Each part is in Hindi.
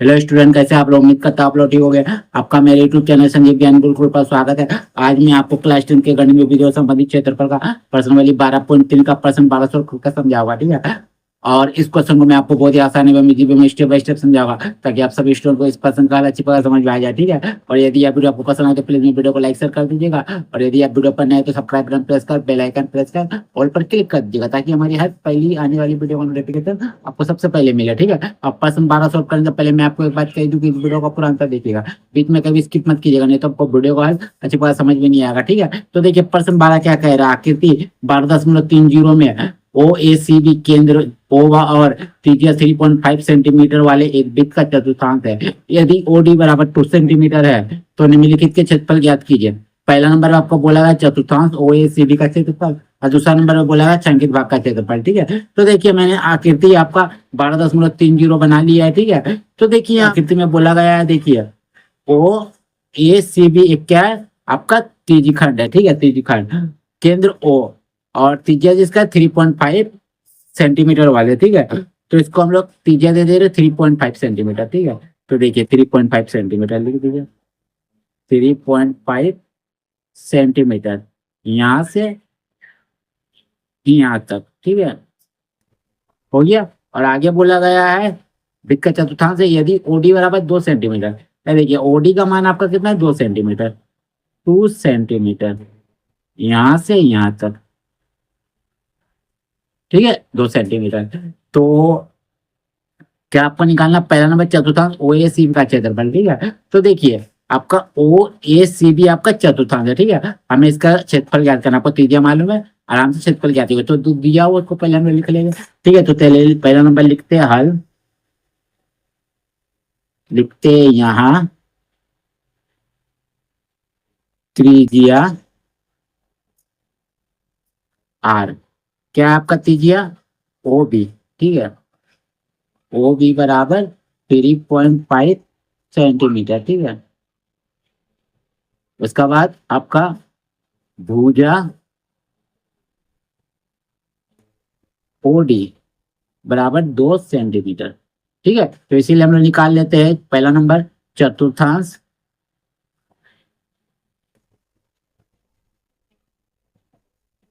हेलो स्टूडेंट, कैसे आप लोग? उम्मीद करता आप लोग ठीक हो गए। आपका मेरे यूट्यूब चैनल संजीव ज्ञान गुरुकुल पर स्वागत है। आज मैं आपको क्लास 10 के गणित विधियों संबंधित क्षेत्रफल का प्रश्न वाली 12.3 का प्रश्न 1200 का समझाऊंगा, ठीक है। और इस क्वेश्चन को मैं आपको बहुत ही आसानी में इजी वे में स्टेप बाय स्टेप समझाऊंगा, ताकि आप सभी स्टूडेंट को इस प्रश्न का अच्छी तरह समझ में आ जाए, ठीक है। और यदि आप वीडियो आपको पसंद आए तो प्लीज मेरे वीडियो को लाइक शेयर कर दीजिएगा। और यदि आप वीडियो पर नए हैं तो सब्सक्राइब बटन प्रेस कर बेल आइकन प्रेस कर ऑल पर क्लिक कर दीजिएगा, ताकि हमारी हर पहली आने वाली वीडियो का नोटिफिकेशन आपको सबसे पहले मिले, ठीक है। अब प्रश्न 12 सॉल्व करने से पहले मैं आपको एक बात कह दूं कि इस वीडियो का पूरा आंसर देखिएगा, बीच में कभी स्किप मत कीजिएगा, नहीं तो आपको वीडियो का हल अच्छी तरह समझ में नहीं आएगा, ठीक है। तो देखिए प्रश्न 12 क्या कह रहा है। आकृति 12.30 में ओ ए सी बी केंद्र ओवा और त्रिज्या 3.5 सेंटीमीटर वाले एक वृत्त का चतुर्थांश है। यदि ओडी बराबर 2 सेंटीमीटर है तो निम्नलिखित के क्षेत्रफल ज्ञात कीजिए। पहला नंबर में आपको बोला गया चतुर्थांश ओ ए सी बी का क्षेत्रफल, और दूसरा नंबर में बोला गया छायांकित भाग का क्षेत्रफल, ठीक है। तो देखिए मैंने आकृति आपका 12.30 बना लिया है, ठीक है। तो देखिए आकृति में बोला गया है, देखिए ओ ए सी बी एक क्या है आपका त्रिज्यखंड है, ठीक है, त्रिज्यखंड। केंद्र ओ और त्रिज्या जिसका 3.5 सेंटीमीटर वाले, ठीक है। तो इसको हम लोग त्रिज्या दे दे रहे 3.5 सेंटीमीटर, ठीक है। तो देखिए 3.5 सेंटीमीटर लिख दीजिए, 3.5 सेंटीमीटर यहाँ से यहाँ तक, ठीक है, हो गया। और आगे बोला गया है वृत्त का चतुर्थांश है यदि ओडी बराबर 2 सेंटीमीटर। देखिए ओडी का मान आपका कितना है, 2 सेंटीमीटर, 2 सेंटीमीटर यहाँ से यहाँ तक, ठीक है, 2 सेंटीमीटर। तो क्या आपको निकालना, पहला नंबर चतुर्थांश ओ ए सी का क्षेत्रफल, ठीक है। तो देखिए आपका ओ ए सी बी आपका चतुर्थांश है, ठीक है। हमें इसका क्षेत्रफल ज्ञात करना, आपको त्रिज्या मालूम है, आराम से क्षेत्रफल ज्ञात होगा। तो दिया हुआ उसको पहले हम लिख लेंगे, ठीक है। तो पहले पहला नंबर लिखते हैं हल, लिखते यहाँ त्रिज्या आर, क्या है आपका त्रिज्या ओ बी, ठीक है, ओ बी बराबर 3.5 सेंटीमीटर, ठीक है। उसके बाद आपका भुजा ओडी बराबर 2 सेंटीमीटर, ठीक है। तो इसीलिए हम लोग निकाल लेते हैं पहला नंबर चतुर्थांश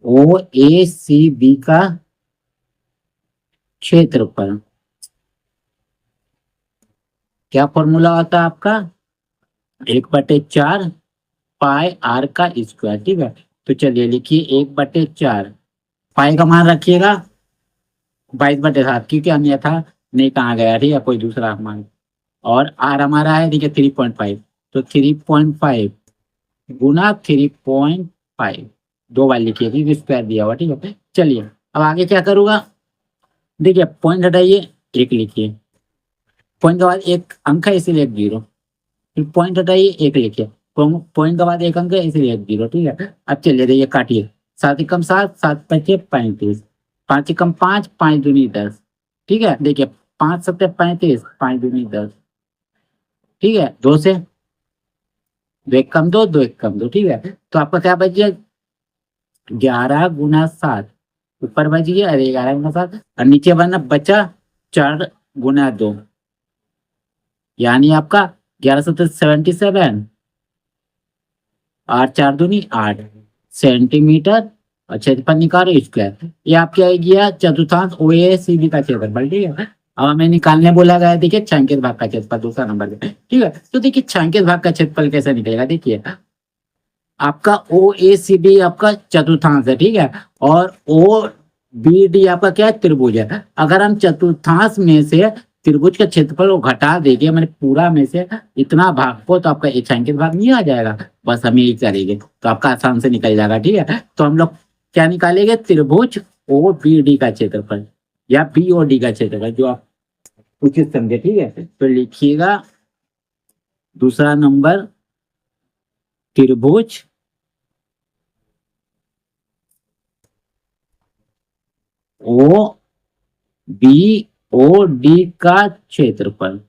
ओ ए सी बी का क्षेत्रफल। क्या फॉर्मूला होता है आपका, 1/4 पाई आर का स्क्वायर, ठीक है। तो चलिए लिखिए 1/4, पाई का मान रखिएगा 22/7, क्योंकि अन्यथा नहीं कहा गया, ठीक है, कोई दूसरा मान। और आर हमारा है देखिए 3.5, तो 3.5 गुना 3.5, 2 बार लिखिए क्योंकि स्क्वायर दिया हुआ, ठीक है। चलिए अब आगे क्या करूंगा, देखिए पॉइंट हटाइए, एक लिखिए, पॉइंट के बाद एक अंक है इसीलिए एक जीरो, फिर पॉइंट हटाइए एक लिखिए, पॉइंट के बाद एक अंक है इसीलिए एक जीरो, ठीक है। अब चलिए देखिए काटिए, 7 × 7 7×5 = 35, 5 × 5 5 दूनी 10, ठीक है। देखिए 5×7 = 35, 5 दूनी 10, ठीक है। 2 से 2 1 कम 2, 2 1 कम 2, ठीक है। तो आपका क्या बच गया, 11×7, ऊपर बच गया, अरे 11×7, और नीचे बना बचा 4×2, यानी आपका 1177, और 4 दूनी 8 सेंटीमीटर, और क्षेत्रफल निकालो स्क्वायर। ये आपके आ गया चतुर्थांश ओ ए सी बी का क्षेत्रफल, ठीक है। अब हमें निकालने बोला गया है, देखिए छायांकित भाग का क्षेत्रफल दूसरा नंबर पे, ठीक है। तो देखिए छायांकित भाग का क्षेत्रफल कैसे निकलेगा, देखिए आपका ओ ए सी बी आपका चतुर्थांश है, ठीक है, और ओ बी डी आपका क्या है, त्रिभुज है। अगर हम चतुर्थांश में से त्रिभुज का क्षेत्रफल को घटा देंगे, मैंने पूरा में से इतना भाग को, तो आपका एक छायांकित भाग नहीं आ जाएगा, बस हम यही करेंगे तो आपका आसान से निकल जाएगा, ठीक है। तो हम लोग क्या निकालेंगे, त्रिभुज ओ बी डी का क्षेत्रफल या बी ओ डी का क्षेत्रफल, जो आप उचित समझे, ठीक है। तो लिखिएगा दूसरा नंबर त्रिभुज ओ बी ओ डी का क्षेत्रफल,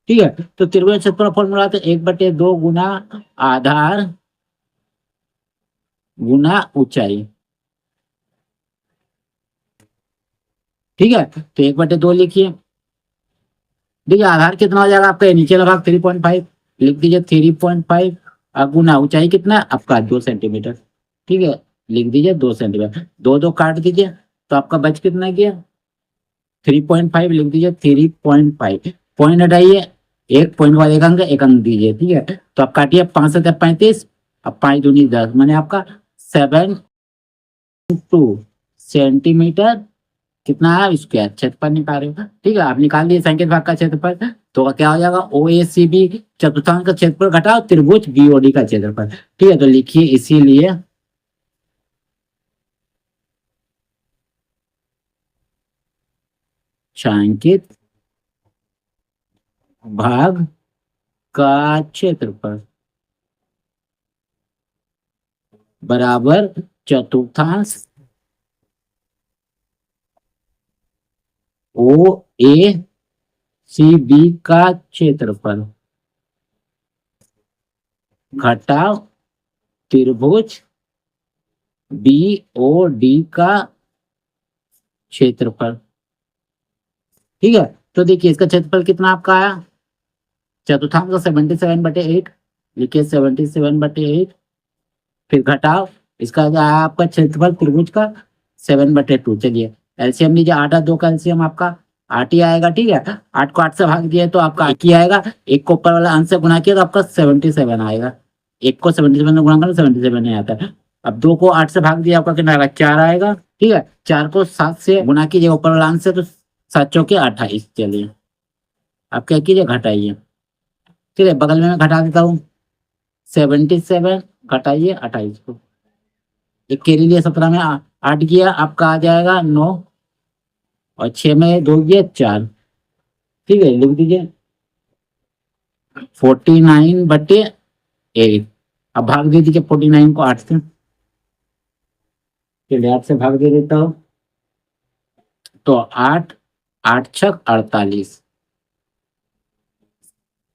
ठीक है। तो त्रिभुज क्षेत्रफल फॉर्मूला तो 1/2 गुना आधार गुना ऊंचाई, ठीक है, तो 1/2 लिखिए। देखिए आधार कितना हो जाएगा आपका, ये नीचे लगा 3.5, लिख दीजिए 3.5 गुना ऊंचाई कितना है आपका 2 सेंटीमीटर। ठीक है, लिख दीजिए 2 सेंटीमीटर, दो दो काट दीजिए तो आपका बच कितना गया 3.5, लिख दीजिए 3.5, पॉइंट हटाइए, एक पॉइंट का एक अंक दीजिए। ठीक है, तो आप काटिए 5×7=35, अब 5×2=10, मैंने आपका 72 सेंटीमीटर कितना है स्क्वायर क्षेत्रफल निकाल रहे हो। ठीक है, आप निकाल दिए संकेत भाग का क्षेत्रफल, तो क्या हो जाएगा OACB चतुर्थांश का क्षेत्रफल घटाओ त्रिभुज BOD का क्षेत्रफल। ठीक है, तो लिखिए इसीलिए छायांकित भाग का क्षेत्रफल बराबर चतुर्थांश OACB का क्षेत्रफल घटाव त्रिभुज BOD का क्षेत्रफल। ठीक है, तो देखिए इसका क्षेत्रफल कितना आपका आया, चतुर्थांश का 77/8, लिखिए 77/8, फिर घटाव इसका आया आपका क्षेत्रफल त्रिभुज का 7/2। चलिए एलसीएम लीजिए, 8 और 2 का एलसीएम आपका 8 ही आएगा। ठीक है, 8 को 8 से भाग दिए तो आपका 1 ही आएगा, 1 को ऊपर वाला अंश से गुणा किया तो आपका 77 आएगा, 1 को 77 से गुणा करो 77 नहीं आता है। अब 2 को 8 से भाग दिया आपका कितना आएगा 4 आएगा। ठीक है, 4 को 7 से गुणा कीजिए ऊपर वाला अंश से तो 7×4=28। चलिए अब क्या कीजिए घटाइए। ठीक है, बगल में मैं घटा देता हूँ, 77 घटाइए 28 को, एक के लिए 17 में 8 गया आपका आ जाएगा 9, और 6 में 2 गया 4। ठीक है, लिख दीजिए 49/8। अब भाग दे दीजिए 49 को 8 से, चलिए 8 से भाग दे देता हूँ, तो 8 8×6=48,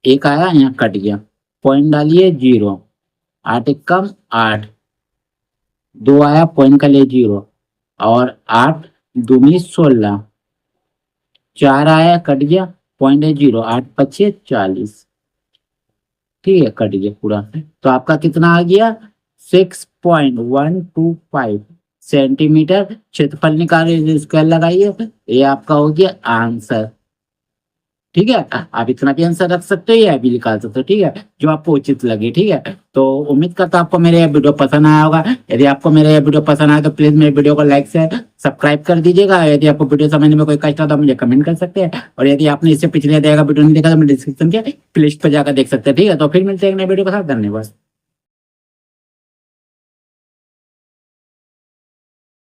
एक आया यहाँ कट गया, पॉइंट डालिए 0, 8×1=8, 2 आया पॉइंट का लिए 0, और 8×2=16, 4 आया कट गया पॉइंट है 0, 8×5=40। ठीक है, कट गया पूरा, तो आपका कितना आ गया 6.125 सेंटीमीटर क्षेत्रफल निकालिए, स्क्वायर लगाइए, ये आपका हो गया आंसर। ठीक है, आप इतना भी आंसर रख सकते हो या भी निकाल सकते हो, ठीक है, जो आपको उचित लगे। ठीक है, तो उम्मीद करता हूं आपको मेरे ये वीडियो पसंद आया होगा। यदि आपको मेरे ये वीडियो पसंद आया तो प्लीज मेरे वीडियो को लाइक से सब्सक्राइब कर दीजिएगा। यदि आपको वीडियो समझने में कोई कष्ट हो तो मुझे कमेंट कर सकते हैं, और यदि आपने इससे पिछले वीडियो नहीं देखा तो मैं डिस्क्रिप्शन के प्लेलिस्ट पर जाकर देख सकते हैं। ठीक है, तो फिर मिलते हैं एक नए वीडियो के साथ, धन्यवाद।